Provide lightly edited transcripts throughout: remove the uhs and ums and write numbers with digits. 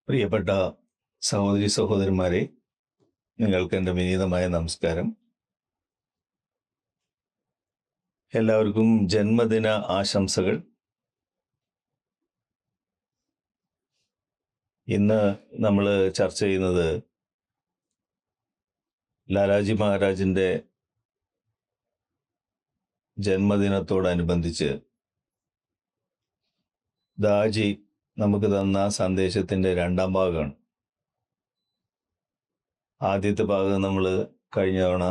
പ്രിയപ്പെട്ട സഹോദരി സഹോദരന്മാരെ, നിങ്ങൾക്ക് എൻ്റെ വിനീതമായ നമസ്കാരം. എല്ലാവർക്കും ജന്മദിന ആശംസകൾ. ഇന്ന് നമ്മൾ ചർച്ച ചെയ്യുന്നത് ലാലാജി മഹാരാജിൻ്റെ ജന്മദിനത്തോടനുബന്ധിച്ച് ദാജി നമുക്ക് തന്ന സന്ദേശത്തിൻ്റെ രണ്ടാം ഭാഗമാണ്. ആദ്യത്തെ ഭാഗം നമ്മൾ കഴിഞ്ഞ തവണ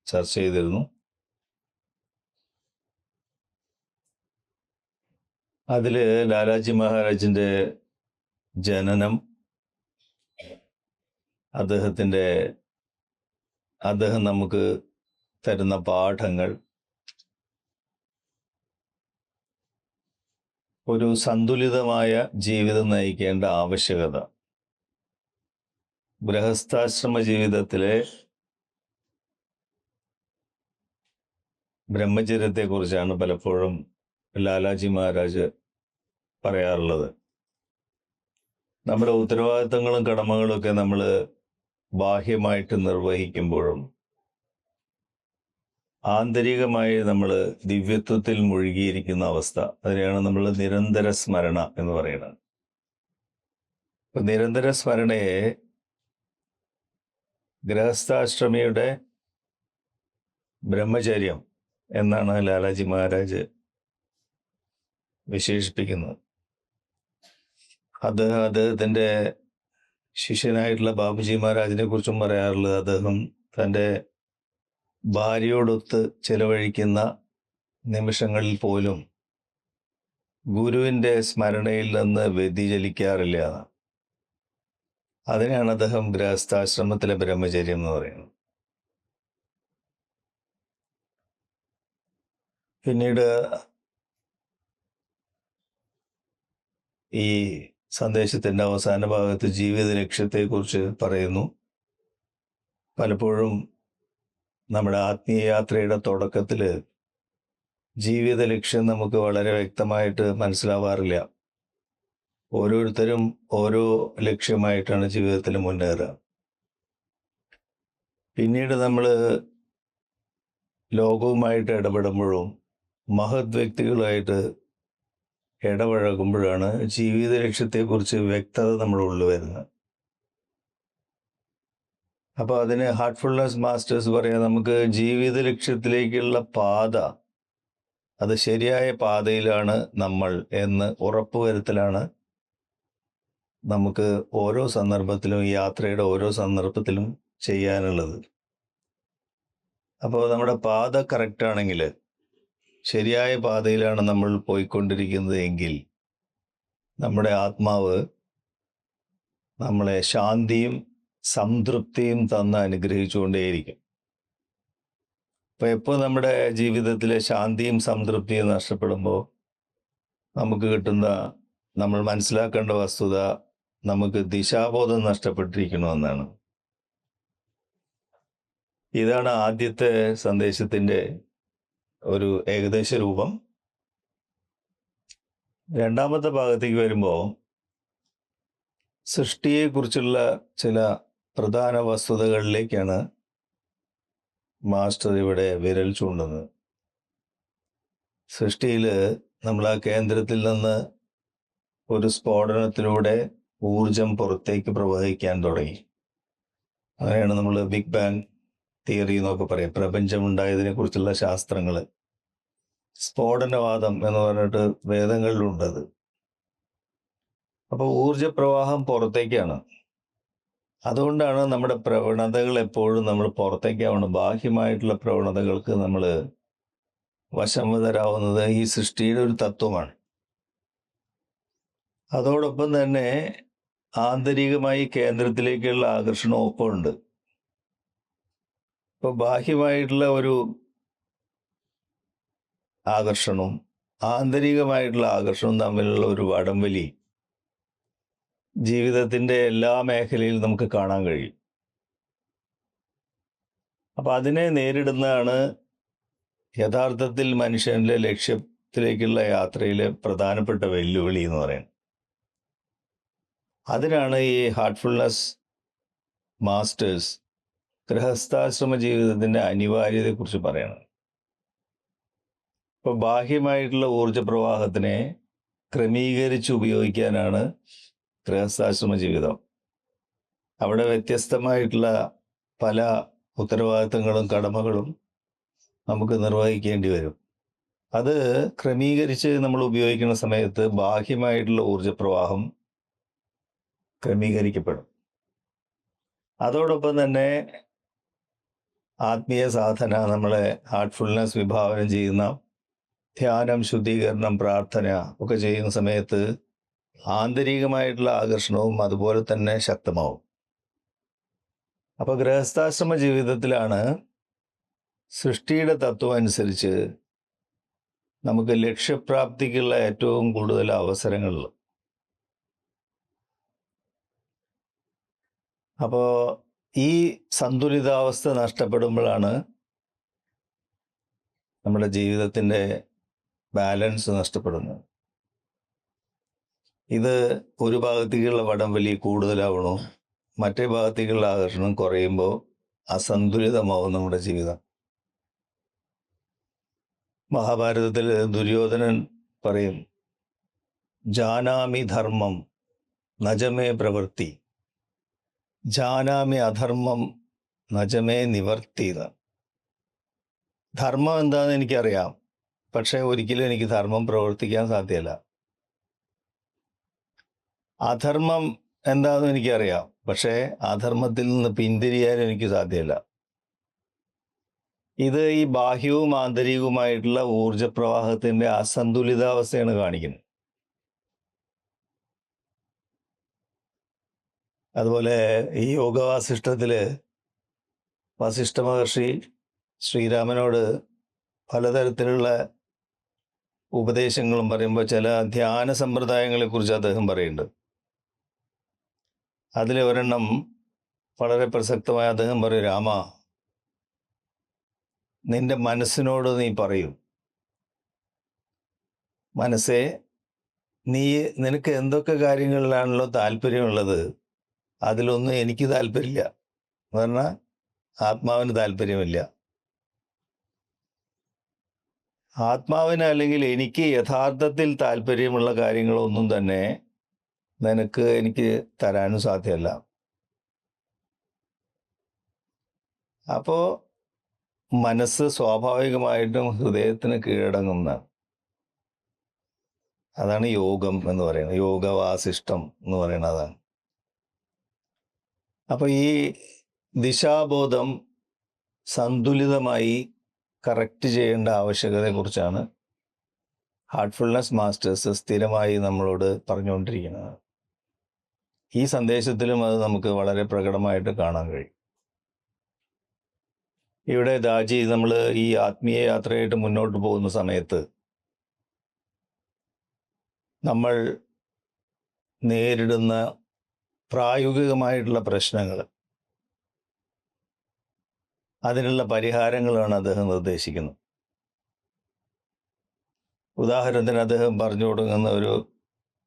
ചർച്ച ചെയ്തിരുന്നു. അതിൽ ലാലാജി മഹാരാജിൻ്റെ ജനനം, അദ്ദേഹം നമുക്ക് തരുന്ന പാഠങ്ങൾ, ഒരു സന്തുലിതമായ ജീവിതം നയിക്കേണ്ട ആവശ്യകത, ഗൃഹസ്ഥാശ്രമ ജീവിതത്തിലെ ബ്രഹ്മചര്യത്തെക്കുറിച്ചാണ് പലപ്പോഴും ലാലാജി മഹാരാജ് പറയാറുള്ളത്. നമ്മുടെ ഉത്തരവാദിത്തങ്ങളും കടമകളും ഒക്കെ നമ്മൾ ബാഹ്യമായിട്ട് നിർവഹിക്കുമ്പോഴും ആന്തരികമായി നമ്മൾ ദിവ്യത്വത്തിൽ മുഴുകിയിരിക്കുന്ന അവസ്ഥ, അതിനെയാണ് നമ്മൾ നിരന്തര സ്മരണ എന്ന് പറയുന്നത്. ഇപ്പം നിരന്തര സ്മരണയെ ഗൃഹസ്ഥാശ്രമിയുടെ ബ്രഹ്മചര്യം എന്നാണ് ലാലാജി മഹാരാജ് വിശേഷിപ്പിക്കുന്നത്. അദ്ദേഹത്തിൻ്റെ ശിഷ്യനായിട്ടുള്ള ബാബുജി മഹാരാജിനെ കുറിച്ചും പറയാറുള്ളത്, അദ്ദേഹം തൻ്റെ ഭാര്യയോടൊത്ത് ചെലവഴിക്കുന്ന നിമിഷങ്ങളിൽ പോലും ഗുരുവിൻ്റെ സ്മരണയിൽ നിന്ന് വ്യതിചലിക്കാറില്ല. അതിനാണ് അദ്ദേഹം ഗൃഹസ്ഥാശ്രമത്തിലെ ബ്രഹ്മചര്യം എന്ന് പറയുന്നത്. പിന്നീട് ഈ സന്ദേശത്തിൻ്റെ അവസാന ഭാഗത്ത് ജീവിത ലക്ഷ്യത്തെക്കുറിച്ച് പറയുന്നു. പലപ്പോഴും നമ്മുടെ ആത്മീയ യാത്രയുടെ തുടക്കത്തിൽ ജീവിത ലക്ഷ്യം നമുക്ക് വളരെ വ്യക്തമായിട്ട് മനസ്സിലാവാറില്ല. ഓരോരുത്തരും ഓരോ ലക്ഷ്യമായിട്ടാണ് ജീവിതത്തിൽ മുന്നേറുക. പിന്നീട് നമ്മൾ ലോകവുമായിട്ട് ഇടപെടുമ്പോഴും മഹത് വ്യക്തികളുമായിട്ട് ഇടപഴകുമ്പോഴാണ് ജീവിത ലക്ഷ്യത്തെക്കുറിച്ച് വ്യക്തത നമ്മുടെ ഉള്ളിൽ വരുന്നത്. അപ്പോൾ അതിന് ഹാർട്ട്ഫുൾനെസ് മാസ്റ്റേഴ്സ് പറയാം, നമുക്ക് ജീവിത ലക്ഷ്യത്തിലേക്കുള്ള പാത, അത് ശരിയായ പാതയിലാണ് നമ്മൾ എന്ന് ഉറപ്പുവരുത്തലാണ് നമുക്ക് ഓരോ സന്ദർഭത്തിലും, യാത്രയുടെ ഓരോ സന്ദർഭത്തിലും ചെയ്യാനുള്ളത്. അപ്പോൾ നമ്മുടെ പാത കറക്റ്റാണെങ്കിൽ, ശരിയായ പാതയിലാണ് നമ്മൾ പോയിക്കൊണ്ടിരിക്കുന്നത് എങ്കിൽ, നമ്മുടെ ആത്മാവ് നമ്മളെ ശാന്തിയും സംതൃപ്തിയും തന്ന് അനുഗ്രഹിച്ചുകൊണ്ടേയിരിക്കും. അപ്പോൾ എപ്പോൾ നമ്മുടെ ജീവിതത്തിലെ ശാന്തിയും സംതൃപ്തിയും നഷ്ടപ്പെടുമ്പോൾ നമുക്ക് കിട്ടുന്ന, നമ്മൾ മനസ്സിലാക്കേണ്ട വസ്തുത, നമുക്ക് ദിശാബോധം നഷ്ടപ്പെട്ടിരിക്കണമെന്നാണ്. ഇതാണ് ആദ്യത്തെ സന്ദേശത്തിൻ്റെ ഒരു ഏകദേശ രൂപം. രണ്ടാമത്തെ ഭാഗത്തേക്ക് വരുമ്പോൾ സൃഷ്ടിയെക്കുറിച്ചുള്ള ചില പ്രധാന വസ്തുതകളിലേക്കാണ് മാസ്റ്റർ ഇവിടെ വിരൽ ചൂണ്ടുന്നത്. സൃഷ്ടിയിൽ നമ്മൾ ആ കേന്ദ്രത്തിൽ നിന്ന് ഒരു സ്ഫോടനത്തിലൂടെ ഊർജം പുറത്തേക്ക് പ്രവഹിക്കാൻ തുടങ്ങി. അങ്ങനെയാണ് നമ്മൾ ബിഗ് ബാങ് തിയറി എന്നൊക്കെ പറയാം. പ്രപഞ്ചമുണ്ടായതിനെ കുറിച്ചുള്ള ശാസ്ത്രങ്ങൾ, സ്ഫോടനവാദം എന്ന് പറഞ്ഞിട്ട് വേദങ്ങളിലുണ്ടത്. അപ്പോൾ ഊർജപ്രവാഹം പുറത്തേക്കാണ്. അതുകൊണ്ടാണ് നമ്മുടെ പ്രവണതകൾ എപ്പോഴും നമ്മൾ പുറത്തേക്കാവണം. ബാഹ്യമായിട്ടുള്ള പ്രവണതകൾക്ക് നമ്മൾ വശംവദരാവുന്നത് ഈ സൃഷ്ടിയുടെ ഒരു തത്വമാണ്. അതോടൊപ്പം തന്നെ ആന്തരികമായി കേന്ദ്രത്തിലേക്കുള്ള ആകർഷണം ഒപ്പമുണ്ട്. ഇപ്പോൾ ബാഹ്യമായിട്ടുള്ള ഒരു ആകർഷണവും ആന്തരികമായിട്ടുള്ള ആകർഷണവും തമ്മിലുള്ള ഒരു വടംവലി ജീവിതത്തിൻ്റെ എല്ലാ മേഖലയിലും നമുക്ക് കാണാൻ കഴിയും. അപ്പം അതിനെ നേരിടുന്നതാണ് യഥാർത്ഥത്തിൽ മനുഷ്യൻ്റെ ലക്ഷ്യത്തിലേക്കുള്ള യാത്രയിലെ പ്രധാനപ്പെട്ട വെല്ലുവിളി എന്ന് പറയുന്നത്. അതിനാണ് ഈ ഹാർട്ട്ഫുൾനെസ് മാസ്റ്റേഴ്സ് ഗൃഹസ്ഥാശ്രമ ജീവിതത്തിൻ്റെ അനിവാര്യതയെക്കുറിച്ച് പറയുന്നത്. ഇപ്പോൾ ബാഹ്യമായിട്ടുള്ള ഊർജ പ്രവാഹത്തിനെ ക്രമീകരിച്ച് ഉപയോഗിക്കാനാണ് ഗൃഹസ്ഥാശ്രമ ജീവിതം. അവിടെ വ്യത്യസ്തമായിട്ടുള്ള പല ഉത്തരവാദിത്തങ്ങളും കടമകളും നമുക്ക് നിർവഹിക്കേണ്ടി വരും. അത് ക്രമീകരിച്ച് നമ്മൾ ഉപയോഗിക്കുന്ന സമയത്ത് ബാഹ്യമായിട്ടുള്ള ഊർജപ്രവാഹം ക്രമീകരിക്കപ്പെടും. അതോടൊപ്പം തന്നെ ആത്മീയ സാധന, നമ്മളെ ഹാർട്ട്ഫുൾനെസ് വിഭാവനം ചെയ്യുന്ന ധ്യാനം, ശുദ്ധീകരണം, പ്രാർത്ഥന ഒക്കെ ചെയ്യുന്ന സമയത്ത് ആന്തരികമായിട്ടുള്ള ആകർഷണവും അതുപോലെ തന്നെ ശക്തമാവും. അപ്പോൾ ഗൃഹസ്ഥാശ്രമ ജീവിതത്തിലാണ് സൃഷ്ടിയുടെ തത്വം അനുസരിച്ച് നമുക്ക് ലക്ഷ്യപ്രാപ്തിക്കുള്ള ഏറ്റവും കൂടുതൽ അവസരങ്ങൾ. അപ്പോൾ ഈ സന്തുലിതാവസ്ഥ നഷ്ടപ്പെടുമ്പോഴാണ് നമ്മുടെ ജീവിതത്തിൻ്റെ ബാലൻസ് നഷ്ടപ്പെടുന്നത്. ഇത് ഒരു ഭാഗത്തേക്കുള്ള വടംവലി കൂടുതലാവണോ, മറ്റേ ഭാഗത്തേക്കുള്ള ആകർഷണം കുറയുമ്പോൾ അസന്തുലിതമാവും നമ്മുടെ ജീവിതം. മഹാഭാരതത്തിൽ ദുര്യോധനൻ പറയും, ജാനാമി ധർമ്മം നജമേ പ്രവൃത്തി, ജാനാമി അധർമ്മം നജമേ നിവർത്തിത. ധർമ്മം എന്താണെന്ന് എനിക്കറിയാം, പക്ഷേ ഒരിക്കലും എനിക്ക് ധർമ്മം പ്രവർത്തിക്കാൻ സാധ്യമല്ല. അധർമ്മം എന്താണെന്ന് എനിക്കറിയാം, പക്ഷേ അധർമ്മത്തിൽ നിന്ന് പിന്തിരിയാൻ എനിക്ക് സാധ്യമല്ല. ഇത് ഈ ബാഹ്യവും ആന്തരികവുമായിട്ടുള്ള ഊർജപ്രവാഹത്തിൻ്റെ അസന്തുലിതാവസ്ഥയാണ് കാണിക്കുന്നത്. അതുപോലെ ഈ യോഗവാസിഷ്ഠത്തിൽ വസിഷ്ഠ മഹർഷി ശ്രീരാമനോട് പലതരത്തിലുള്ള ഉപദേശങ്ങളും പറയുമ്പോൾ ചില ധ്യാന സമ്പ്രദായങ്ങളെക്കുറിച്ച് അദ്ദേഹം പറയുന്നുണ്ട്. അതിലെ ഒരെണ്ണം വളരെ പ്രസക്തമായ അദ്ദേഹം പറയും, രാമ, നിന്റെ മനസ്സിനോട് നീ പറയൂ, മനസ്സേ, നിനക്ക് എന്തൊക്കെ കാര്യങ്ങളിലാണല്ലോ താല്പര്യമുള്ളത്, അതിലൊന്നും എനിക്ക് താല്പര്യമില്ല. എന്ന് പറഞ്ഞാൽ ആത്മാവിന് താല്പര്യമില്ല. ആത്മാവിന് അല്ലെങ്കിൽ എനിക്ക് യഥാർത്ഥത്തിൽ താല്പര്യമുള്ള കാര്യങ്ങളൊന്നും തന്നെ എനിക്ക് തരാനും സാധ്യമല്ല. അപ്പോൾ മനസ്സ് സ്വാഭാവികമായിട്ടും ഹൃദയത്തിന് കീഴടങ്ങുന്ന, അതാണ് യോഗം എന്ന് പറയുന്നത്, യോഗവാസിഷ്ടം എന്ന് പറയുന്നത് അതാണ്. അപ്പോൾ ഈ ദിശാബോധം സന്തുലിതമായി കറക്റ്റ് ചെയ്യേണ്ട ആവശ്യകതയെക്കുറിച്ചാണ് ഹാർട്ട്ഫുൾനെസ് മാസ്റ്റേഴ്സ് സ്ഥിരമായി നമ്മളോട് പറഞ്ഞുകൊണ്ടിരിക്കുന്നത്. ഈ സന്ദേശത്തിലും അത് നമുക്ക് വളരെ പ്രകടമായിട്ട് കാണാൻ കഴിയും. ഇവിടെ ദാജി, നമ്മൾ ഈ ആത്മീയ യാത്രയായിട്ട് മുന്നോട്ട് പോകുന്ന സമയത്ത് നമ്മൾ നേരിടുന്ന പ്രായോഗികമായിട്ടുള്ള പ്രശ്നങ്ങൾ, അതിനുള്ള പരിഹാരങ്ങളാണ് അദ്ദേഹം നിർദ്ദേശിക്കുന്നത്. ഉദാഹരണത്തിന് അദ്ദേഹം പറഞ്ഞു കൊടുക്കുന്ന ഒരു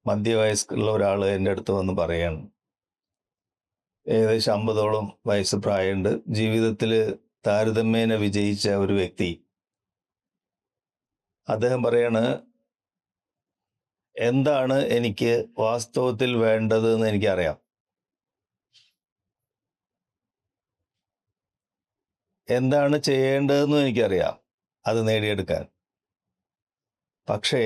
മധ്യവയസ്കുള്ള ഒരാൾ എൻ്റെ അടുത്ത് വന്ന് പറയാണ്, ഏകദേശം 50ഓളം വയസ്സ് പ്രായമുണ്ട്, ജീവിതത്തിൽ താരതമ്യേന വിജയിച്ച ഒരു വ്യക്തി. അദ്ദേഹം പറയാണ്, എന്താണ് എനിക്ക് വാസ്തവത്തിൽ വേണ്ടത് എന്ന് എനിക്കറിയാം, എന്താണ് ചെയ്യേണ്ടതെന്നും എനിക്കറിയാം അത് നേടിയെടുക്കാൻ. പക്ഷേ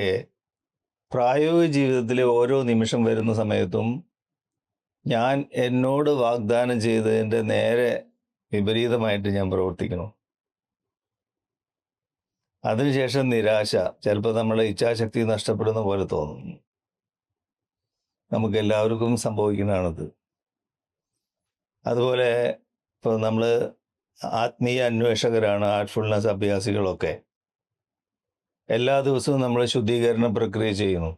പ്രായോഗിക ജീവിതത്തിലെ ഓരോ നിമിഷം വരുന്ന സമയത്തും ഞാൻ എന്നോട് വാഗ്ദാനം ചെയ്തതിൻ്റെ നേരെ വിപരീതമായിട്ട് ഞാൻ പ്രവർത്തിക്കുന്നു. അതിനുശേഷം നിരാശ, ചിലപ്പോൾ നമ്മളെ ഇച്ഛാശക്തി നഷ്ടപ്പെടുന്ന പോലെ തോന്നും. നമുക്ക് എല്ലാവർക്കും സംഭവിക്കുന്നതാണത്. അതുപോലെ ഇപ്പോൾ നമ്മൾ ആത്മീയ അന്വേഷകരാണ്, ഹാർട്ട്ഫുൾനെസ് അഭ്യാസികളൊക്കെ. എല്ലാ ദിവസവും നമ്മൾ ശുദ്ധീകരണ പ്രക്രിയ ചെയ്യുന്നു.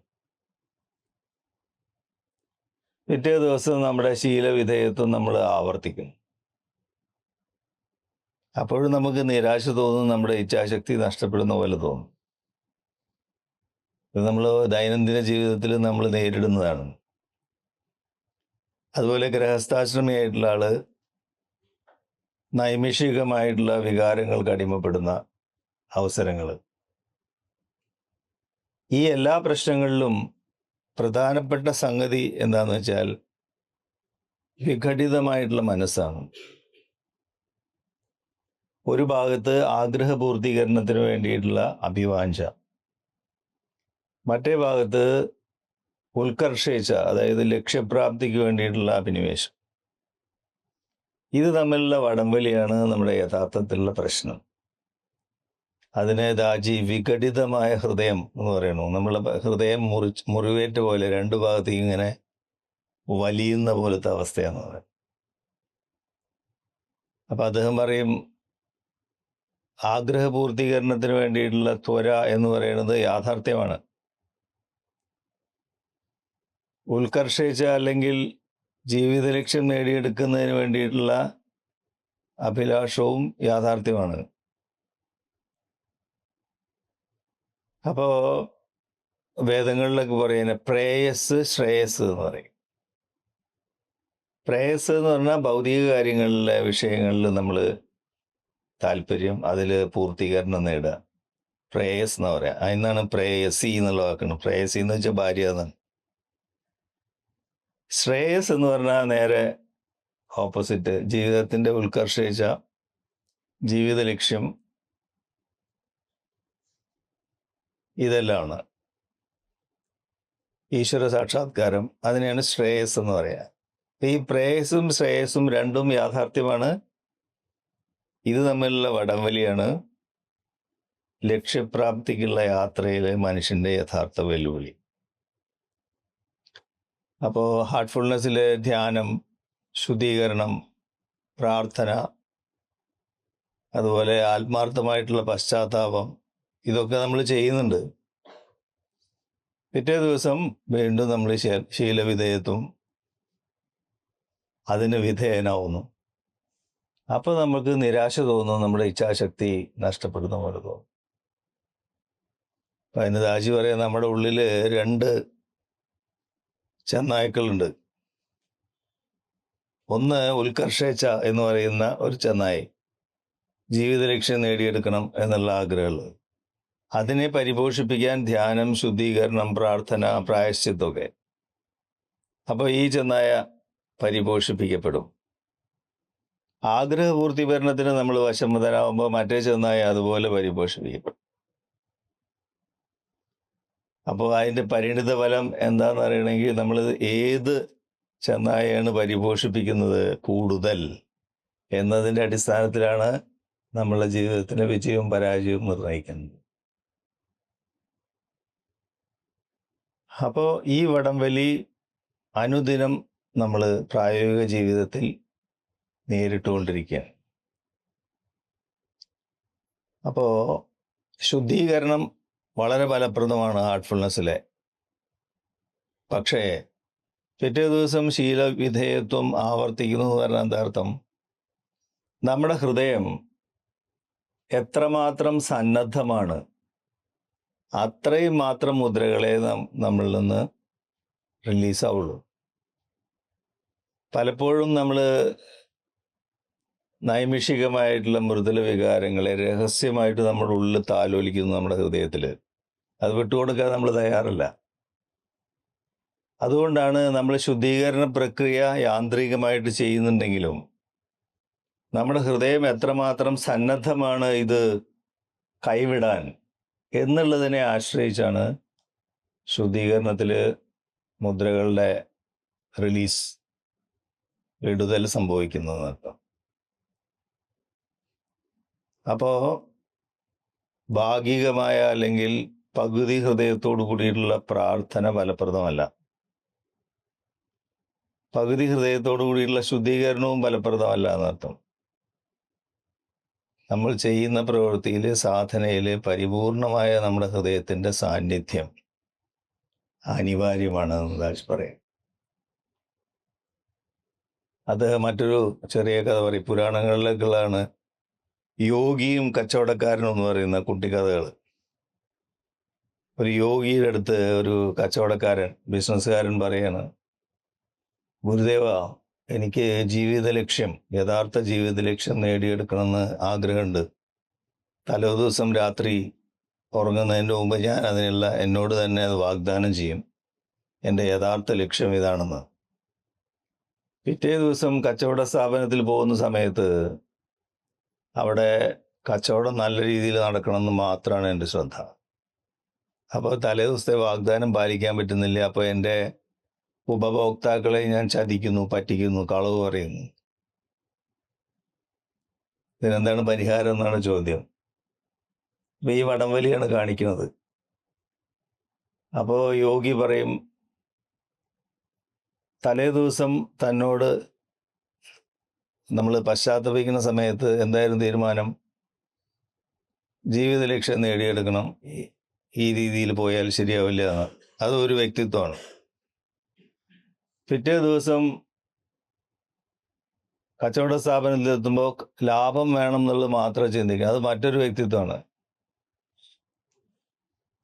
പിറ്റേ ദിവസം നമ്മുടെ ശീലവിധേയത്വം നമ്മൾ ആവർത്തിക്കുന്നു. അപ്പോഴും നമുക്ക് നിരാശ തോന്നും, നമ്മുടെ ഇച്ഛാശക്തി നഷ്ടപ്പെടുന്ന പോലെ തോന്നും. ഇത് നമ്മൾ ദൈനംദിന ജീവിതത്തിൽ നമ്മൾ നേരിടുന്നതാണ്. അതുപോലെ ഗൃഹസ്ഥാശ്രമിയായിട്ടുള്ള ആള് നൈമിഷികമായിട്ടുള്ള വികാരങ്ങൾക്ക് അടിമപ്പെടുന്ന അവസരങ്ങൾ. ഈ എല്ലാ പ്രശ്നങ്ങളിലും പ്രധാനപ്പെട്ട സംഗതി എന്താണെന്ന് വെച്ചാൽ വിഘടിതമായിട്ടുള്ള മനസ്സാണ്. ഒരു ഭാഗത്ത് ആഗ്രഹപൂർത്തീകരണത്തിന് വേണ്ടിയിട്ടുള്ള അഭിവാഞ്ച, മറ്റേ ഭാഗത്ത് ഉത്കർഷേച്ഛ, അതായത് ലക്ഷ്യപ്രാപ്തിക്ക് വേണ്ടിയിട്ടുള്ള അഭിനിവേശം. ഇത് തമ്മിലുള്ള വടംവലിയാണ് നമ്മുടെ യഥാർത്ഥത്തിലുള്ള പ്രശ്നം. അതിനെ ദാജി വിഘടിതമായ ഹൃദയം എന്ന് പറയുന്നു. നമ്മളെ ഹൃദയം മുറിവേറ്റ പോലെ രണ്ടു ഭാഗത്തേക്ക് ഇങ്ങനെ വലിയുന്ന പോലത്തെ അവസ്ഥയാണ് പറയുന്നത്. അപ്പൊ അദ്ദേഹം പറയും, ആഗ്രഹപൂർത്തീകരണത്തിന് വേണ്ടിയിട്ടുള്ള ത്വര എന്ന് പറയുന്നത് യാഥാർത്ഥ്യമാണ്. ഉത്കർഷേച്ഛ അല്ലെങ്കിൽ ജീവിത ലക്ഷ്യം നേടിയെടുക്കുന്നതിന് വേണ്ടിയിട്ടുള്ള അഭിലാഷവും യാഥാർത്ഥ്യമാണ്. അപ്പോ വേദങ്ങളിലൊക്കെ പറയുന്ന പ്രേയസ് ശ്രേയസ് എന്ന് പറയും. പ്രേയസ് എന്ന് പറഞ്ഞാൽ ഭൗതിക കാര്യങ്ങളിലെ വിഷയങ്ങളിൽ നമ്മൾ താല്പര്യം, അതിൽ പൂർത്തീകരണം നേടുക, പ്രേയസ് എന്ന് പറയാം. അതിനാണ് പ്രേയസി എന്നുള്ള വാക്കാണ്. പ്രേയസി എന്ന് വെച്ചാൽ ഭാര്യ എന്നാണ്. ശ്രേയസ് എന്ന് പറഞ്ഞാൽ നേരെ ഓപ്പോസിറ്റ്, ജീവിതത്തിന്റെ ഉത്കർഷേച്ഛ, ജീവിത ലക്ഷ്യം, ഇതെല്ലാമാണ് ഈശ്വര സാക്ഷാത്കാരം. അതിനെയാണ് ശ്രേയസ് എന്ന് പറയാ. ഈ പ്രേയസും ശ്രേയസും രണ്ടും യാഥാർത്ഥ്യമാണ്. ഇത് തമ്മിലുള്ള വടംവലിയാണ് ലക്ഷ്യപ്രാപ്തിക്കുള്ള യാത്രയിലെ മനുഷ്യന്റെ യഥാർത്ഥ വെല്ലുവിളി. അപ്പോൾ ഹാർട്ട്ഫുൾനെസ്സിലെ ധ്യാനം, ശുദ്ധീകരണം, പ്രാർത്ഥന, അതുപോലെ ആത്മാർത്ഥമായിട്ടുള്ള പശ്ചാത്താപം, ഇതൊക്കെ നമ്മൾ ചെയ്യുന്നുണ്ട്. പിറ്റേ ദിവസം വീണ്ടും നമ്മൾ ശീലവിധേയത്വം, അതിന് വിധേയനാവുന്നു. അപ്പോൾ നമുക്ക് നിരാശ തോന്നും, നമ്മുടെ ഇച്ഛാശക്തി നഷ്ടപ്പെടുന്ന പോലെ തോന്നും. അപ്പം അതിന് ദാജി പറയാം, നമ്മുടെ ഉള്ളിൽ രണ്ട് ചെന്നായ്ക്കളുണ്ട്. ഒന്ന് ഉത്കർഷേച്ഛ എന്ന് പറയുന്ന ഒരു ചെന്നായി, ജീവിത ലക്ഷ്യം നേടിയെടുക്കണം എന്നുള്ള ആഗ്രഹമുള്ളത്. അതിനെ പരിപോഷിപ്പിക്കാൻ ധ്യാനം, ശുദ്ധീകരണം, പ്രാർത്ഥന, പ്രായശ്ചിത്തൊക്കെ. അപ്പോൾ ഈ ചെന്നായ പരിപോഷിപ്പിക്കപ്പെടും. ആഗ്രഹപൂർത്തീകരണത്തിന് നമ്മൾ വശംവദനാകുമ്പോൾ മറ്റേ ചെന്നായ അതുപോലെ പരിപോഷിപ്പിക്കപ്പെടും. അപ്പോൾ അതിൻ്റെ പരിണിത ഫലം എന്താണെന്ന് അറിയണമെങ്കിൽ നമ്മൾ ഏത് ചെന്നായാണ് പരിപോഷിപ്പിക്കുന്നത് കൂടുതൽ എന്നതിൻ്റെ അടിസ്ഥാനത്തിലാണ് നമ്മളുടെ ജീവിതത്തിൻ്റെ വിജയവും പരാജയവും നിർണ്ണയിക്കുന്നത്. അപ്പോൾ ഈ വടംവലി അനുദിനം നമ്മൾ പ്രായോഗിക ജീവിതത്തിൽ നേരിട്ടുകൊണ്ടിരിക്കുകയാണ്. അപ്പോൾ ശുദ്ധീകരണം വളരെ ഫലപ്രദമാണ് ഹാർട്ട്ഫുൾനെസ്സിലെ. പക്ഷേ പിറ്റേ ദിവസം ശീലവിധേയത്വം ആവർത്തിക്കുന്നു എന്ന് പറഞ്ഞാൽ എന്താർത്ഥം? നമ്മുടെ ഹൃദയം എത്രമാത്രം സന്നദ്ധമാണ്, അത്രയും മാത്രം മുദ്രകളെ നമ്മളിൽ നിന്ന് റിലീസാവുള്ളൂ. പലപ്പോഴും നമ്മൾ നൈമിഷികമായിട്ടുള്ള മൃദുല വികാരങ്ങളെ രഹസ്യമായിട്ട് നമ്മുടെ ഉള്ളിൽ താലോലിക്കുന്നു, നമ്മുടെ ഹൃദയത്തിൽ. അത് വിട്ടുകൊടുക്കാൻ നമ്മൾ തയ്യാറല്ല. അതുകൊണ്ടാണ് നമ്മൾ ശുദ്ധീകരണ പ്രക്രിയ യാന്ത്രികമായിട്ട് ചെയ്യുന്നുണ്ടെങ്കിലും നമ്മുടെ ഹൃദയം എത്രമാത്രം സന്നദ്ധമാണ് ഇത് കൈവിടാൻ എന്നുള്ളതിനെ ആശ്രയിച്ചാണ് ശുദ്ധീകരണത്തിൽ മുദ്രകളുടെ റിലീസ്, വിടുതൽ സംഭവിക്കുന്നതെന്നർത്ഥം. അപ്പോൾ ഭാഗികമായ അല്ലെങ്കിൽ പകുതി ഹൃദയത്തോടു കൂടിയിട്ടുള്ള പ്രാർത്ഥന ഫലപ്രദമല്ല. പകുതി ഹൃദയത്തോടു കൂടിയിട്ടുള്ള ശുദ്ധീകരണവും ഫലപ്രദമല്ല എന്നർത്ഥം. നമ്മൾ ചെയ്യുന്ന പ്രവൃത്തിയിൽ, സാധനയിൽ പരിപൂർണമായ നമ്മുടെ ഹൃദയത്തിൻ്റെ സാന്നിധ്യം അനിവാര്യമാണ് എന്ന് ദാജി പറയും. അത് മറ്റൊരു ചെറിയ കഥ പറയും. പുരാണങ്ങളിലേക്കുള്ളതാണ് യോഗിയും കച്ചവടക്കാരനും എന്ന് പറയുന്ന കുട്ടിക്കഥകൾ. ഒരു യോഗിയുടെ അടുത്ത് ഒരു കച്ചവടക്കാരൻ, ബിസിനസ്സുകാരൻ പറയാണ്, ഗുരുദേവ, എനിക്ക് ജീവിത ലക്ഷ്യം, യഥാർത്ഥ ജീവിത ലക്ഷ്യം നേടിയെടുക്കണമെന്ന് ആഗ്രഹമുണ്ട്. തലേദിവസം രാത്രി ഉറങ്ങുന്നതിൻ്റെ മുമ്പ് ഞാൻ എന്നോട് തന്നെ അത് വാഗ്ദാനം ചെയ്യും, എൻ്റെ യഥാർത്ഥ ലക്ഷ്യം ഇതാണെന്ന്. പിറ്റേ ദിവസം കച്ചവട സ്ഥാപനത്തിൽ പോകുന്ന സമയത്ത് അവിടെ കച്ചവടം നല്ല രീതിയിൽ നടക്കണമെന്ന് മാത്രമാണ് എൻ്റെ ശ്രദ്ധ. അപ്പോൾ തലേ ദിവസത്തെ വാഗ്ദാനം പാലിക്കാൻ പറ്റുന്നില്ല. അപ്പോൾ എൻ്റെ ഉപഭോക്താക്കളെ ഞാൻ ചതിക്കുന്നു, പറ്റിക്കുന്നു, കളവ് പറയുന്നു. ഇതിനെന്താണ് പരിഹാരം എന്നാണ് ചോദ്യം. അപ്പോൾ ഈ വടംവലിയാണ് കാണിക്കുന്നത്. അപ്പോൾ യോഗി പറയും, തലേ ദിവസം തന്നോട് നമ്മൾ പശ്ചാത്തപിക്കുന്ന സമയത്ത് എന്തായിരുന്നു തീരുമാനം? ജീവിത ലക്ഷ്യം നേടിയെടുക്കണം, ഈ രീതിയിൽ പോയാൽ ശരിയാവില്ല എന്ന്. അതൊരു വ്യക്തിത്വമാണ്. പിറ്റേ ദിവസം കച്ചവട സ്ഥാപനത്തിലെത്തുമ്പോൾ ലാഭം വേണം എന്നുള്ളത് മാത്രം ചിന്തിക്കുക, അത് മറ്റൊരു വ്യക്തിത്വമാണ്.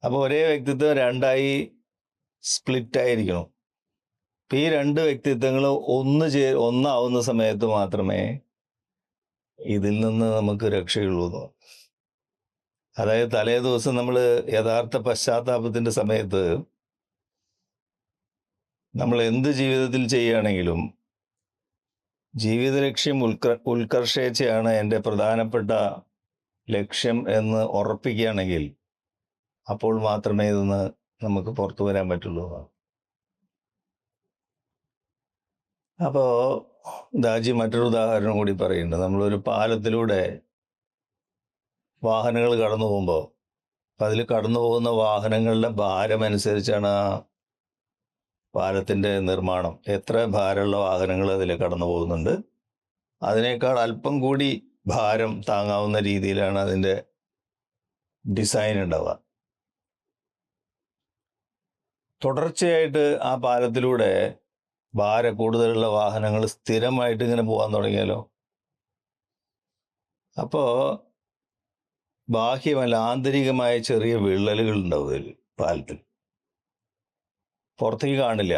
അപ്പോൾ ഒരേ വ്യക്തിത്വം രണ്ടായി സ്പ്ലിറ്റ് ആയിരിക്കണം. ഈ രണ്ട് വ്യക്തിത്വങ്ങളും ഒന്നാവുന്ന സമയത്ത് മാത്രമേ ഇതിൽ നിന്ന് നമുക്ക് രക്ഷയുള്ളൂ. അതായത് തലേ ദിവസം നമ്മൾ യഥാർത്ഥ പശ്ചാത്താപത്തിൻ്റെ സമയത്ത് നമ്മൾ എന്ത് ജീവിതത്തിൽ ചെയ്യുകയാണെങ്കിലും ജീവിത ലക്ഷ്യം ഉത്കർഷേച്ഛയാണ് എൻ്റെ പ്രധാനപ്പെട്ട ലക്ഷ്യം എന്ന് ഉറപ്പിക്കുകയാണെങ്കിൽ അപ്പോൾ മാത്രമേ ഇതൊന്ന് നമുക്ക് പുറത്തു വരാൻ പറ്റുള്ളൂ. അപ്പോൾ ദാജി മറ്റൊരു ഉദാഹരണം കൂടി പറയുന്നുണ്ട്. നമ്മളൊരു പാലത്തിലൂടെ വാഹനങ്ങൾ കടന്നു പോകുമ്പോൾ അതിൽ കടന്നു പോകുന്ന വാഹനങ്ങളുടെ ഭാരം അനുസരിച്ചാണ് ആ പാലത്തിൻ്റെ നിർമ്മാണം. എത്ര ഭാരമുള്ള വാഹനങ്ങൾ അതിൽ കടന്നു പോകുന്നുണ്ട്, അതിനേക്കാൾ അല്പം കൂടി ഭാരം താങ്ങാവുന്ന രീതിയിലാണ് അതിൻ്റെ ഡിസൈൻ ഉണ്ടാവുക. തുടർച്ചയായിട്ട് ആ പാലത്തിലൂടെ ഭാരം കൂടുതലുള്ള വാഹനങ്ങൾ സ്ഥിരമായിട്ട് ഇങ്ങനെ പോകാൻ തുടങ്ങിയാലോ, അപ്പോൾ ബാഹ്യമല്ല ആന്തരികമായ ചെറിയ വിള്ളലുകൾ ഉണ്ടാവും ഇതിൽ. പാലത്തിൽ പുറത്തേക്ക് കാണില്ല.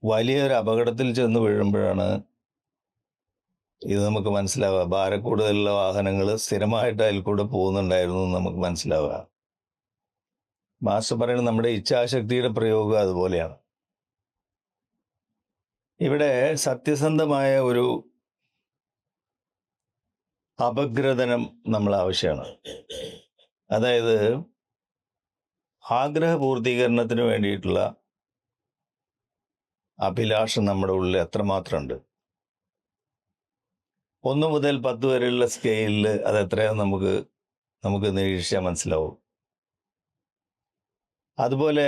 വലിയൊരു അപകടത്തിൽ ചെന്ന് വീഴുമ്പോഴാണ് ഇത് നമുക്ക് മനസ്സിലാവുക. ഭാരം കൂടുതലുള്ള വാഹനങ്ങൾ സ്ഥിരമായിട്ട് അതിൽ കൂടെ പോകുന്നുണ്ടായിരുന്നു എന്ന് നമുക്ക് മനസ്സിലാവുക. മാസ്റ്റർ പറയുന്നത് നമ്മുടെ ഇച്ഛാശക്തിയുടെ പ്രയോഗം അതുപോലെയാണ്. ഇവിടെ സത്യസന്ധമായ ഒരു അപഗ്രഥനം നമ്മൾ ആവശ്യമാണ്. അതായത് ആഗ്രഹ പൂർത്തീകരണത്തിന് വേണ്ടിയിട്ടുള്ള അഭിലാഷം നമ്മുടെ ഉള്ളിൽ എത്രമാത്രമുണ്ട്. 1 മുതൽ 10 വരെയുള്ള സ്കെയിലിൽ അത് എത്രയാണെന്ന് നമുക്ക് നിരീക്ഷിച്ചാൽ മനസ്സിലാവും. അതുപോലെ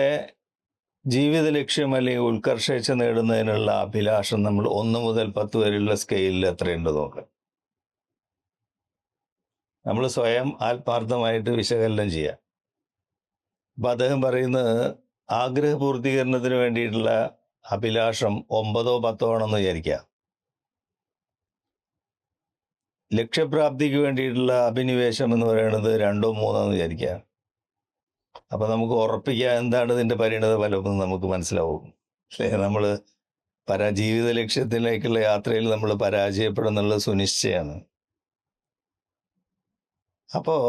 ജീവിത ലക്ഷ്യം അല്ലെങ്കിൽ ഉത്കർഷേച്ഛ നേടുന്നതിനുള്ള അഭിലാഷം നമ്മൾ 1 മുതൽ 10 വരെയുള്ള സ്കെയിലിൽ എത്രയുണ്ട് നോക്കാം. നമ്മൾ സ്വയം ആത്മാർത്ഥമായിട്ട് വിശകലനം ചെയ്യുക. അപ്പം അദ്ദേഹം പറയുന്നത് ആഗ്രഹ പൂർത്തീകരണത്തിന് വേണ്ടിയിട്ടുള്ള അഭിലാഷം 9 or 10 ആണെന്ന് വിചാരിക്കുക. ലക്ഷ്യപ്രാപ്തിക്ക് വേണ്ടിയിട്ടുള്ള അഭിനിവേശം എന്ന് പറയുന്നത് 2 or 3 എന്ന് വിചാരിക്കുക. അപ്പം നമുക്ക് ഉറപ്പിക്കുക എന്താണ് ഇതിൻ്റെ പരിണത ഫലമെന്ന് നമുക്ക് മനസ്സിലാവും. നമ്മൾ ജീവിത ലക്ഷ്യത്തിലേക്കുള്ള യാത്രയിൽ നമ്മൾ പരാജയപ്പെടുന്നുള്ളത് സുനിശ്ചയമാണ്. അപ്പോൾ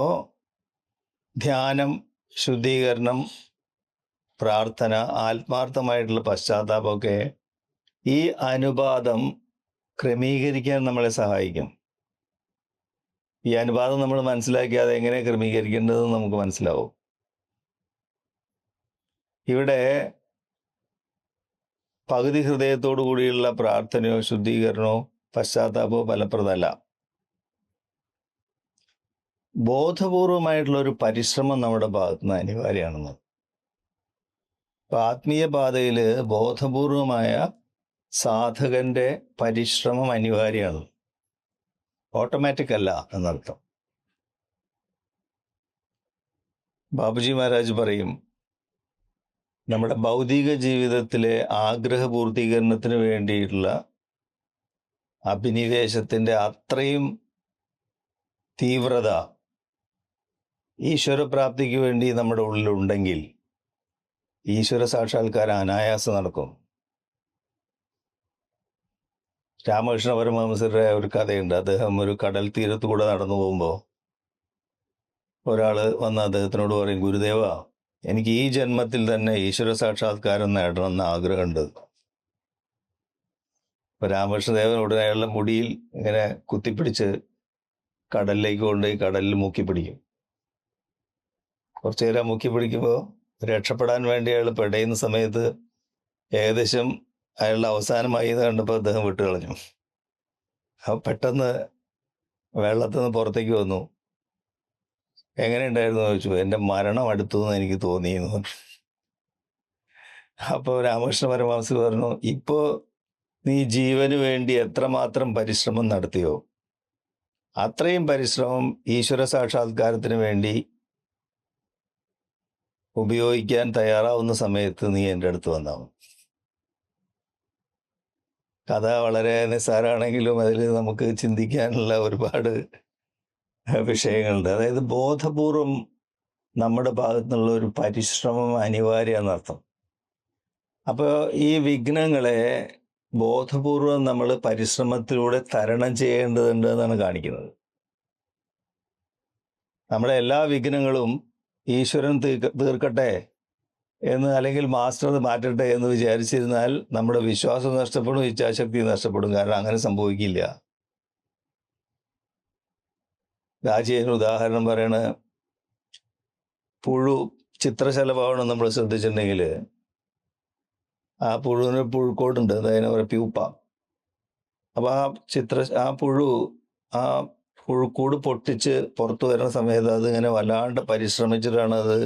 ധ്യാനം, ശുദ്ധീകരണം, പ്രാർത്ഥന, ആത്മാർത്ഥമായിട്ടുള്ള പശ്ചാത്താപമൊക്കെ ഈ അനുപാതം ക്രമീകരിക്കാൻ നമ്മളെ സഹായിക്കും. ഈ അനുപാതം നമ്മൾ മനസ്സിലാക്കിയാൽ എങ്ങനെ ക്രമീകരിക്കേണ്ടതെന്ന് നമുക്ക് മനസ്സിലാവും. ഇവിടെ പകുതി ഹൃദയത്തോടു കൂടിയുള്ള പ്രാർത്ഥനയോ ശുദ്ധീകരണമോ പശ്ചാത്താപമോ ഫലപ്രദമല്ല. ബോധപൂർവമായിട്ടുള്ള ഒരു പരിശ്രമം നമ്മുടെ ഭാഗത്ത് നിന്ന് അനിവാര്യമാണെന്ന്. അപ്പം ആത്മീയ പാതയിൽ ബോധപൂർവമായ സാധകന്റെ പരിശ്രമം അനിവാര്യമാണ്, ഓട്ടോമാറ്റിക് അല്ല എന്നർത്ഥം. ബാബുജി മഹാരാജ് പറയും, നമ്മുടെ ഭൗതിക ജീവിതത്തിലെ ആഗ്രഹ പൂർത്തീകരണത്തിന് വേണ്ടിയിട്ടുള്ള അഭിനിവേശത്തിൻ്റെ അത്രയും തീവ്രത ഈശ്വരപ്രാപ്തിക്ക് വേണ്ടി നമ്മുടെ ഉള്ളിലുണ്ടെങ്കിൽ ഈശ്വര സാക്ഷാത്കാരം അനായാസം നടക്കും. രാമകൃഷ്ണ പരമഹംസരുടെ ഒരു കഥയുണ്ട്. അദ്ദേഹം ഒരു കടൽ തീരത്ത് കൂടെ നടന്നു പോകുമ്പോൾ ഒരാൾ വന്ന് അദ്ദേഹത്തിനോട് പറയും, ഗുരുദേവ, എനിക്ക് ഈ ജന്മത്തിൽ തന്നെ ഈശ്വര സാക്ഷാത്കാരം നേടണമെന്ന് ആഗ്രഹമുണ്ട്. അപ്പൊ രാമകൃഷ്ണദേവൻ ഉടനെ അയാളുടെ മുടിയിൽ ഇങ്ങനെ കുത്തിപ്പിടിച്ച് കടലിലേക്ക് കൊണ്ടുപോയി കടലിൽ മുക്കി പിടിക്കും. കുറച്ചു നേരം മുക്കി പിടിക്കുമ്പോൾ രക്ഷപ്പെടാൻ വേണ്ടി അയാൾ പെടയുന്ന സമയത്ത് ഏകദേശം അയാളുടെ അവസാനമായി എന്ന് കണ്ടപ്പോൾ അദ്ദേഹം വിട്ടുകളഞ്ഞു. അപ്പൊ പെട്ടെന്ന് വെള്ളത്തിൽ നിന്ന് പുറത്തേക്ക് വന്നു. എങ്ങനെയുണ്ടായിരുന്നു ചോദിച്ചു. എൻ്റെ മരണം അടുത്തു എന്ന് എനിക്ക് തോന്നി എന്ന് പറഞ്ഞു. അപ്പോൾ രാമകൃഷ്ണ പരമഹംസർ പറഞ്ഞു, ഇപ്പോ നീ ജീവന് വേണ്ടി എത്രമാത്രം പരിശ്രമം നടത്തിയോ അത്രയും പരിശ്രമം ഈശ്വര സാക്ഷാത്കാരത്തിന് വേണ്ടി ഉപയോഗിക്കാൻ തയ്യാറാവുന്ന സമയത്ത് നീ എൻ്റെ അടുത്ത് വന്നാവും. കഥ വളരെ നിസ്സാരമാണെങ്കിലും അതിൽ നമുക്ക് ചിന്തിക്കാനുള്ള ഒരുപാട് വിഷയങ്ങളുണ്ട്. അതായത് ബോധപൂർവം നമ്മുടെ ഭാഗത്തു നിന്നുള്ള ഒരു പരിശ്രമം അനിവാര്യമെന്നർത്ഥം. അപ്പോൾ ഈ വിഘ്നങ്ങളെ ബോധപൂർവം നമ്മൾ പരിശ്രമത്തിലൂടെ തരണം ചെയ്യേണ്ടതുണ്ട് എന്നാണ് കാണിക്കുന്നത്. നമ്മുടെ എല്ലാ വിഘ്നങ്ങളും ഈശ്വരൻ തീർക്കട്ടെ എന്ന്, അല്ലെങ്കിൽ മാസ്റ്റർ അത് മാറ്റട്ടെ എന്ന് വിചാരിച്ചിരുന്നാൽ നമ്മുടെ വിശ്വാസം നഷ്ടപ്പെടും, ഇച്ഛാശക്തി നഷ്ടപ്പെടും. കാരണം അങ്ങനെ സംഭവിക്കില്ല. രാജീവിന് ഉദാഹരണം പറയണ പുഴു ചിത്രശലഭമാണ് നമ്മൾ ശ്രദ്ധിച്ചിട്ടുണ്ടെങ്കിൽ ആ പുഴുവിന് പുഴുക്കോടുണ്ട്, അതിനെ പറയുക പ്യൂപ്പ. അപ്പോൾ ആ പുഴു ആ പുഴുക്കൂട് പൊട്ടിച്ച് പുറത്തു വരുന്ന സമയത്ത് അതിങ്ങനെ വല്ലാണ്ട് പരിശ്രമിച്ചിട്ടാണ് അത്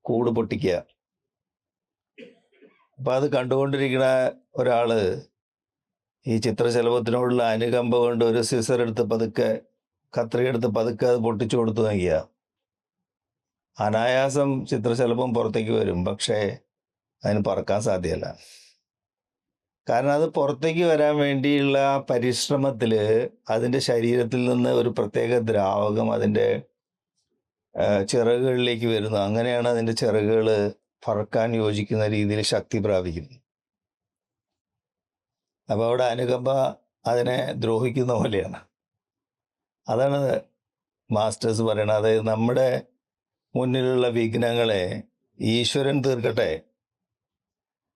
കൂട് പൊട്ടിക്കുക. അപ്പം അത് കണ്ടുകൊണ്ടിരിക്കുന്ന ഒരാള് ഈ ചിത്രശലഭത്തിനോടുള്ള അനുകമ്പ കൊണ്ട് ഒരു സിസർ എടുത്ത് പതുക്കെ, കത്രികയെടുത്ത് പതുക്കെ അത് പൊട്ടിച്ചു കൊടുത്തു നോക്കിയ അനായാസം ചിത്രശലഭം പുറത്തേക്ക് വരും. പക്ഷേ അതിന് പറക്കാൻ സാധ്യമല്ല. കാരണം അത് പുറത്തേക്ക് വരാൻ വേണ്ടിയുള്ള പരിശ്രമത്തിൽ അതിൻ്റെ ശരീരത്തിൽ നിന്ന് ഒരു പ്രത്യേക ദ്രാവകം അതിൻ്റെ ചിറകുകളിലേക്ക് വരുന്നു. അങ്ങനെയാണ് അതിൻ്റെ ചിറകുകൾ പറക്കാൻ യോജിക്കുന്ന രീതിയിൽ ശക്തി പ്രാപിക്കുന്നത്. അപ്പോൾ അവിടെ അനുകമ്പ അതിനെ ദ്രോഹിക്കുന്ന പോലെയാണ്. അതാണ് മാസ്റ്റേഴ്സ് പറയണത്. അതായത് നമ്മുടെ മുന്നിലുള്ള വിഘ്നങ്ങളെ ഈശ്വരൻ തീർക്കട്ടെ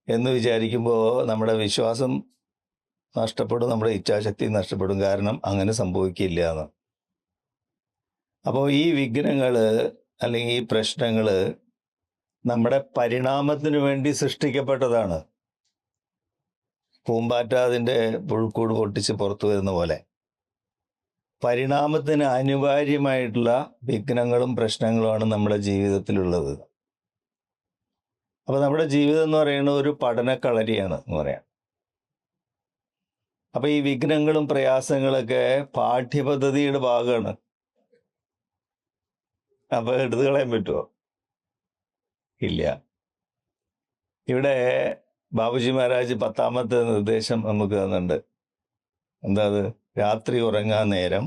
എന്ന് വിചാരിക്കുമ്പോൾ നമ്മുടെ വിശ്വാസം നഷ്ടപ്പെടും, നമ്മുടെ ഇച്ഛാശക്തി നഷ്ടപ്പെടും. കാരണം അങ്ങനെ സംഭവിക്കില്ല എന്ന്. അപ്പോൾ ഈ വിഘ്നങ്ങൾ അല്ലെങ്കിൽ ഈ പ്രശ്നങ്ങൾ നമ്മുടെ പരിണാമത്തിന് വേണ്ടി സൃഷ്ടിക്കപ്പെട്ടതാണ്. പൂമ്പാറ്റ അതിൻ്റെ പുഴുക്കൂട് പൊട്ടിച്ച് പുറത്തു വരുന്ന പോലെ പരിണാമത്തിന് അനിവാര്യമായിട്ടുള്ള വിഘ്നങ്ങളും പ്രശ്നങ്ങളുമാണ് നമ്മുടെ ജീവിതത്തിലുള്ളത്. അപ്പോൾ നമ്മുടെ ജീവിതം എന്ന് പറയുന്നത് ഒരു പഠനക്കളരിയാണ് എന്ന് പറയാം. അപ്പോൾ ഈ വിഘ്നങ്ങളും പ്രയാസങ്ങളൊക്കെ പാഠ്യപദ്ധതിയുടെ ഭാഗമാണ്. അപ്പോൾ എടുത്തു കളയാൻ പറ്റുമോ? ഇല്ല. ഇവിടെ ബാബുജി മഹാരാജ് 10ാമത്തെ നിർദ്ദേശം നമുക്ക് തന്നിട്ടുണ്ട്. എന്താ അത്? രാത്രി ഉറങ്ങാൻ നേരം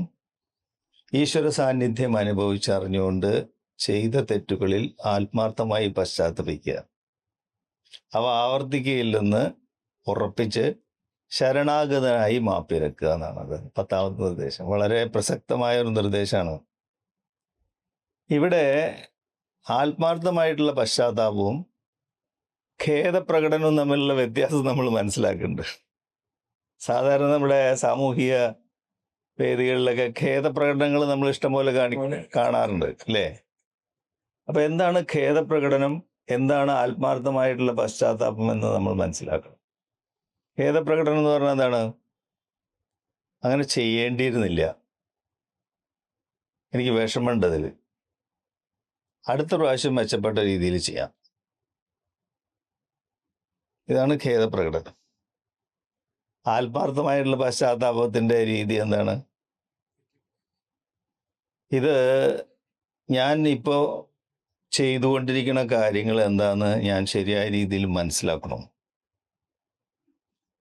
ഈശ്വര സാന്നിധ്യം അനുഭവിച്ചറിഞ്ഞുകൊണ്ട് ചെയ്ത തെറ്റുകളിൽ ആത്മാർത്ഥമായി പശ്ചാത്തപിക്കുക, അവ ആവർത്തിക്കുകയില്ലെന്ന് ഉറപ്പിച്ച് ശരണാഗതനായി മാപ്പിരക്കുക എന്നാണത് 10ാമത്തെ നിർദ്ദേശം. വളരെ പ്രസക്തമായ ഒരു നിർദ്ദേശമാണ്. ഇവിടെ ആത്മാർത്ഥമായിട്ടുള്ള പശ്ചാത്താപവും ഖേദപ്രകടനവും തമ്മിലുള്ള വ്യത്യാസം നമ്മൾ മനസ്സിലാക്കുന്നുണ്ട്. സാധാരണ നമ്മുടെ സാമൂഹിക വേദികളിലൊക്കെ ഖേദപ്രകടനങ്ങൾ നമ്മൾ ഇഷ്ടംപോലെ കാണാറുണ്ട് അല്ലേ? അപ്പൊ എന്താണ് ഖേദപ്രകടനം, എന്താണ് ആത്മാർത്ഥമായിട്ടുള്ള പശ്ചാത്താപം എന്ന് നമ്മൾ മനസ്സിലാക്കണം. ഖേദപ്രകടനം എന്ന് പറഞ്ഞാൽ എന്താണ്? അങ്ങനെ ചെയ്യേണ്ടിയിരുന്നില്ല, എനിക്ക് വിഷമമുണ്ട് അതിൽ, അടുത്ത പ്രാവശ്യം മെച്ചപ്പെട്ട രീതിയിൽ ചെയ്യാം. ഇതാണ് ഖേദപ്രകടനം. ആത്മാർത്ഥമായിട്ടുള്ള പശ്ചാത്താപത്തിൻ്റെ രീതി എന്താണ്? ഇത് ഞാൻ ഇപ്പോൾ ചെയ്തുകൊണ്ടിരിക്കുന്ന കാര്യങ്ങൾ എന്താണെന്ന് ഞാൻ ശരിയായ രീതിയിൽ മനസ്സിലാക്കണം.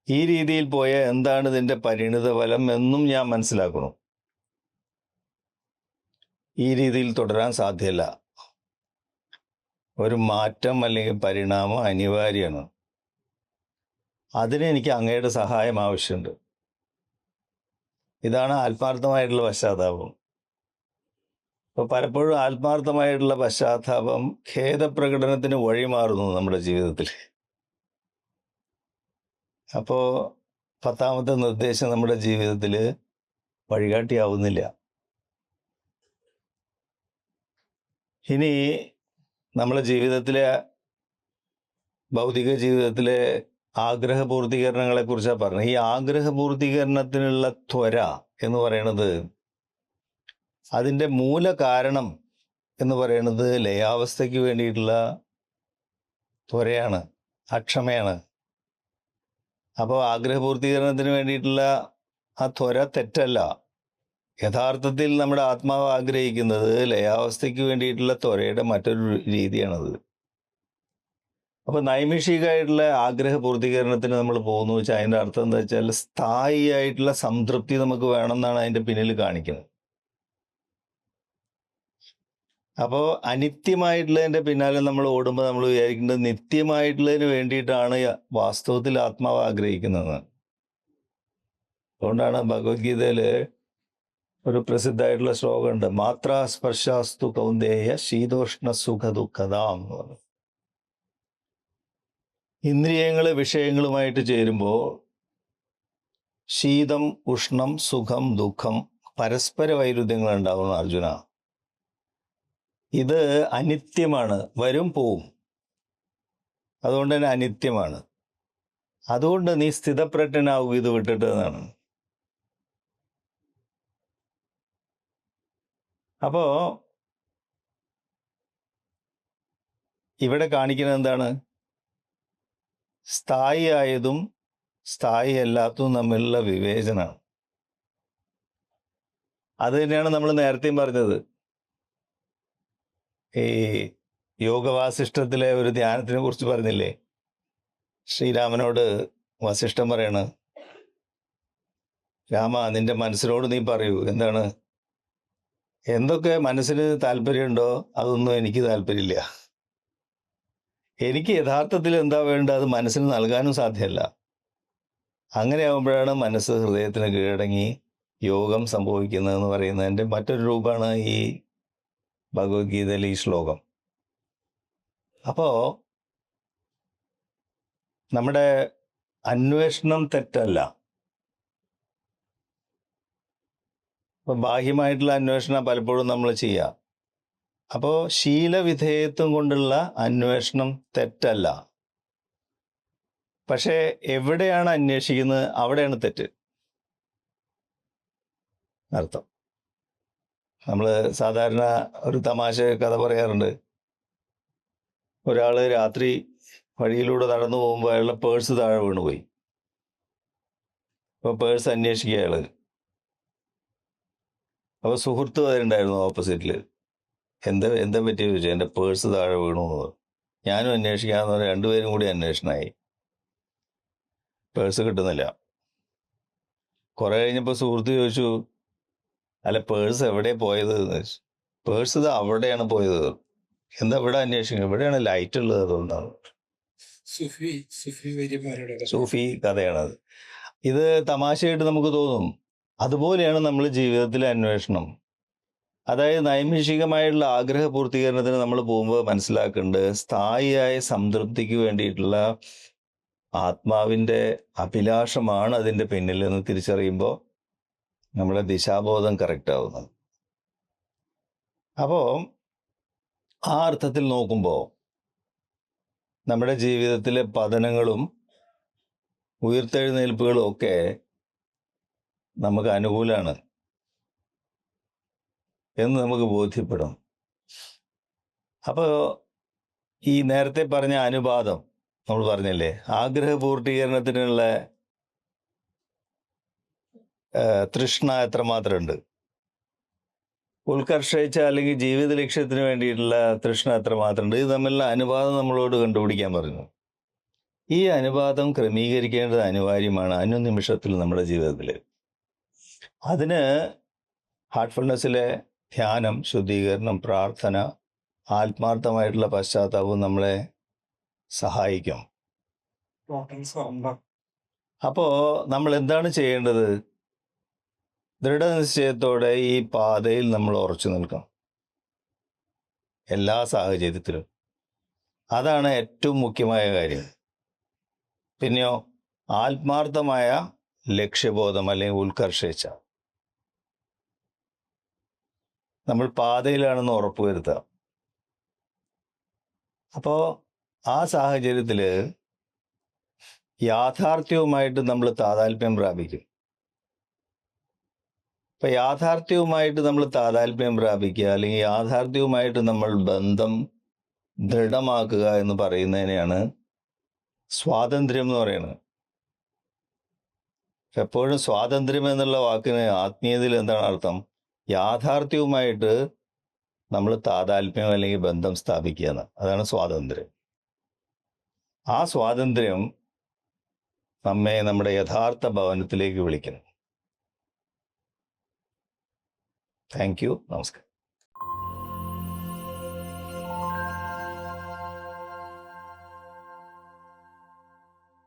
ഈ രീതിയിൽ പോയാൽ എന്താണ് ഇതിൻ്റെ പരിണിത ഫലം എന്നും ഞാൻ മനസ്സിലാക്കണം. ഈ രീതിയിൽ തുടരാൻ സാധ്യമല്ല. ഒരു മാറ്റം അല്ലെങ്കിൽ പരിണാമം അനിവാര്യമാണ്. അതിന് എനിക്ക് അങ്ങയുടെ സഹായം ആവശ്യമുണ്ട്. ഇതാണ് ആത്മാർത്ഥമായിട്ടുള്ള പശ്ചാത്താപം. അപ്പോൾ പലപ്പോഴും ആത്മാർത്ഥമായിട്ടുള്ള പശ്ചാത്താപം ഖേദപ്രകടനത്തിന് വഴിമാറുന്നു നമ്മുടെ ജീവിതത്തിൽ. അപ്പോൾ 10ാമത്തെ നിർദ്ദേശം നമ്മുടെ ജീവിതത്തിൽ വഴികാട്ടിയാവുന്നില്ല. ഇനി നമ്മുടെ ജീവിതത്തിലെ ഭൗതിക ജീവിതത്തിലെ ആഗ്രഹപൂർത്തീകരണങ്ങളെ കുറിച്ചാണ് പറഞ്ഞത്. ഈ ആഗ്രഹപൂർത്തീകരണത്തിനുള്ള ത്വര എന്ന് പറയുന്നത്, അതിൻ്റെ മൂല കാരണം എന്ന് പറയുന്നത് ലയാവസ്ഥയ്ക്ക് വേണ്ടിയിട്ടുള്ള ത്വരയാണ്, അക്ഷമയാണ്. അപ്പോൾ ആഗ്രഹപൂർത്തീകരണത്തിന് വേണ്ടിയിട്ടുള്ള ആ ത്വര തെറ്റല്ല. യഥാർത്ഥത്തിൽ നമ്മുടെ ആത്മാവ് ആഗ്രഹിക്കുന്നത് ലയാവസ്ഥയ്ക്ക് വേണ്ടിയിട്ടുള്ള ത്വരയുടെ മറ്റൊരു രീതിയാണത്. അപ്പോൾ നൈമിഷികമായിട്ടുള്ള ആഗ്രഹപൂർത്തീകരണത്തിന് നമ്മൾ പോകുന്നു വെച്ചാൽ അതിൻ്റെ അർത്ഥം എന്താ വെച്ചാൽ സ്ഥായിയായിട്ടുള്ള സംതൃപ്തി നമുക്ക് വേണമെന്നാണ് അതിൻ്റെ പിന്നിൽ കാണിക്കുന്നത്. അപ്പോൾ അനിത്യമായിട്ടുള്ളതിൻ്റെ പിന്നാലെ നമ്മൾ ഓടുമ്പോൾ നമ്മൾ വിചാരിക്കേണ്ടത് നിത്യമായിട്ടുള്ളതിന് വേണ്ടിയിട്ടാണ് വാസ്തവത്തിൽ ആത്മാവ് ആഗ്രഹിക്കുന്നത്. അതുകൊണ്ടാണ് ഭഗവത്ഗീതയിൽ ഒരു പ്രസിദ്ധമായിട്ടുള്ള ശ്ലോകമുണ്ട്, മാത്രാ സ്പർശാസ്തു കൗന്ദേയ ശീതോഷ്ണ സുഖ ദുഃഖതാം എന്ന് പറഞ്ഞു. ഇന്ദ്രിയങ്ങൾ വിഷയങ്ങളുമായിട്ട് ചേരുമ്പോൾ ശീതം, ഉഷ്ണം, സുഖം, ദുഃഖം, പരസ്പര വൈരുദ്ധ്യങ്ങൾ ഉണ്ടാവുന്നു അർജുന. ഇത് അനിത്യമാണ്, വരും പോവും. അതുകൊണ്ട് തന്നെ അനിത്യമാണ്. അതുകൊണ്ട് നീ സ്ഥിതപ്രജ്ഞനാവുക ഇത് വിട്ടിട്ട് എന്നാണ്. അപ്പോൾ ഇവിടെ കാണിക്കുന്നത് എന്താണ്? സ്ഥായിയായതും സ്ഥായി അല്ലാത്തതും തമ്മിലുള്ള വിവേചനമാണ്. അത് തന്നെയാണ് നമ്മൾ നേരത്തെയും പറഞ്ഞത്. ഈ യോഗവാസിഷ്ഠത്തിലെ ഒരു ധ്യാനത്തിനെ കുറിച്ച് പറഞ്ഞില്ലേ? ശ്രീരാമനോട് വസിഷ്ഠൻ പറയണ്, രാമ, നിന്റെ മനസ്സിനോട് നീ പറയൂ, എന്താണ്, എന്തൊക്കെ മനസ്സിന് താല്പര്യമുണ്ടോ അതൊന്നും എനിക്ക് താല്പര്യമില്ല. എനിക്ക് യഥാർത്ഥത്തിൽ എന്താ വേണ്ടത് അത് മനസ്സിന് നൽകാനും സാധ്യമല്ല. അങ്ങനെ ആകുമ്പോഴാണ് മനസ്സ് ഹൃദയത്തിന് കീഴടങ്ങി യോഗം സംഭവിക്കുന്നതെന്ന് പറയുന്നതിൻ്റെ മറ്റൊരു രൂപമാണ് ഈ ഭഗവത്ഗീതയിലെ ഈ ശ്ലോകം. അപ്പോൾ നമ്മുടെ അന്വേഷണം തെറ്റല്ല. അപ്പോൾ ബാഹ്യമായിട്ടുള്ള അന്വേഷണം പലപ്പോഴും നമ്മൾ ചെയ്യുക. അപ്പോൾ ശീലവിധേയത്വം കൊണ്ടുള്ള അന്വേഷണം തെറ്റല്ല. പക്ഷേ എവിടെയാണ് അന്വേഷിക്കുന്നത് അവിടെയാണ് തെറ്റ് അർത്ഥം. നമ്മൾ സാധാരണ ഒരു തമാശ കഥ പറയാറുണ്ട്. ഒരാൾ രാത്രി വഴിയിലൂടെ നടന്നു പോകുമ്പോൾ അയാളുടെ പേഴ്സ് താഴെ വീണുപോയി. അപ്പോൾ പേഴ്സ് അന്വേഷിക്കുക അയാൾ. അപ്പോൾ സുഹൃത്ത് വരുന്നുണ്ടായിരുന്നു ഓപ്പോസിറ്റിൽ. എന്താ പറ്റിയെന്ന് ചോദിച്ചാൽ, എൻ്റെ പേഴ്സ് താഴെ വീണു എന്ന്. ഞാനും അന്വേഷിക്കാമെന്ന് പറഞ്ഞാൽ രണ്ടുപേരും കൂടി അന്വേഷണമായി. പേഴ്സ് കിട്ടുന്നില്ല. കുറേ കഴിഞ്ഞപ്പോൾ സുഹൃത്ത് ചോദിച്ചു, അല്ല പേഴ്സ് എവിടെയാണ് പോയത് എന്ന് ചോദിച്ചു. പേഴ്സ് ഇത് അവിടെയാണ് പോയത്. എന്താ ഇവിടെ അന്വേഷിക്കുന്നത്? ഇവിടെയാണ് ലൈറ്റ് ഉള്ളത് അതുകൊണ്ടാണ്. സൂഫി കഥയാണത്. ഇത് തമാശയായിട്ട് നമുക്ക് തോന്നും. അതുപോലെയാണ് നമ്മൾ ജീവിതത്തിലെ അന്വേഷണം. അതായത് നൈമിഷികമായിട്ടുള്ള ആഗ്രഹ പൂർത്തീകരണത്തിന് നമ്മൾ പോകുമ്പോൾ മനസ്സിലാക്കേണ്ടത് സ്ഥായിയായ സംതൃപ്തിക്ക് വേണ്ടിയിട്ടുള്ള ആത്മാവിൻ്റെ അഭിലാഷമാണ് അതിൻ്റെ പിന്നിൽ എന്ന് തിരിച്ചറിയുമ്പോൾ നമ്മുടെ ദിശാബോധം കറക്റ്റ് ആവുന്നത്. അപ്പോൾ ആ അർത്ഥത്തിൽ നോക്കുമ്പോൾ നമ്മുടെ ജീവിതത്തിലെ പതനങ്ങളും ഉയർത്തെഴുന്നേൽപ്പുകളും ഒക്കെ നമുക്ക് അനുകൂലമാണ് എന്ന് നമുക്ക് ബോധ്യപ്പെടും. അപ്പോൾ ഈ നേരത്തെ പറഞ്ഞ അനുപാതം നമ്മൾ പറഞ്ഞില്ലേ, ആഗ്രഹ പൂർത്തീകരണത്തിനുള്ള തൃഷ്ണ എത്രമാത്രമുണ്ട്, ഉത്കർഷിച്ച അല്ലെങ്കിൽ ജീവിത ലക്ഷ്യത്തിന് വേണ്ടിയിട്ടുള്ള തൃഷ്ണ എത്രമാത്രമുണ്ട്, ഇത് തമ്മിലുള്ള അനുപാതം നമ്മളോട് കണ്ടുപിടിക്കാൻ പറഞ്ഞു. ഈ അനുപാതം ക്രമീകരിക്കേണ്ടത് അനിവാര്യമാണ് അനുനിമിഷത്തിൽ നമ്മുടെ ജീവിതത്തിൽ. അതിന് ഹാർട്ട്ഫുൾനെസ്സിലെ ധ്യാനം, ശുദ്ധീകരണം, പ്രാർത്ഥന, ആത്മാർത്ഥമായിട്ടുള്ള പശ്ചാത്താപവും നമ്മളെ സഹായിക്കും. അപ്പോൾ നമ്മൾ എന്താണ് ചെയ്യേണ്ടത്? ദൃഢനിശ്ചയത്തോടെ ഈ പാതയിൽ നമ്മൾ ഉറച്ചു നിൽക്കണം എല്ലാ സാഹചര്യത്തിലും. അതാണ് ഏറ്റവും മുഖ്യമായ കാര്യം. പിന്നെയോ ആത്മാർത്ഥമായ ലക്ഷ്യബോധം അല്ലെങ്കിൽ ഉത്കർഷേച്ഛ. നമ്മൾ പാതയിലാണെന്ന് ഉറപ്പുവരുത്തുക. അപ്പോൾ ആ സാഹചര്യത്തിൽ യാഥാർത്ഥ്യവുമായിട്ട് നമ്മൾ താതാൽപ്യം പ്രാപിക്കും. അപ്പം യാഥാർത്ഥ്യവുമായിട്ട് നമ്മൾ താതാൽപ്യം പ്രാപിക്കുക, അല്ലെങ്കിൽ യാഥാർത്ഥ്യവുമായിട്ട് നമ്മൾ ബന്ധം ദൃഢമാക്കുക എന്ന് പറയുന്നതിനെയാണ് സ്വാതന്ത്ര്യം എന്ന് പറയുന്നത്. എപ്പോഴും സ്വാതന്ത്ര്യം എന്നുള്ള വാക്കിന് ആത്മീയതയിൽ എന്താണ് അർത്ഥം? യാഥാർത്ഥ്യവുമായിട്ട് നമ്മൾ താതാൽപ്യം അല്ലെങ്കിൽ ബന്ധം സ്ഥാപിക്കുക എന്ന്. അതാണ് സ്വാതന്ത്ര്യം. ആ സ്വാതന്ത്ര്യം നമ്മെ നമ്മുടെ യഥാർത്ഥ ഭവനത്തിലേക്ക് വിളിക്കുന്നു. Thank you. നമസ്കാരം.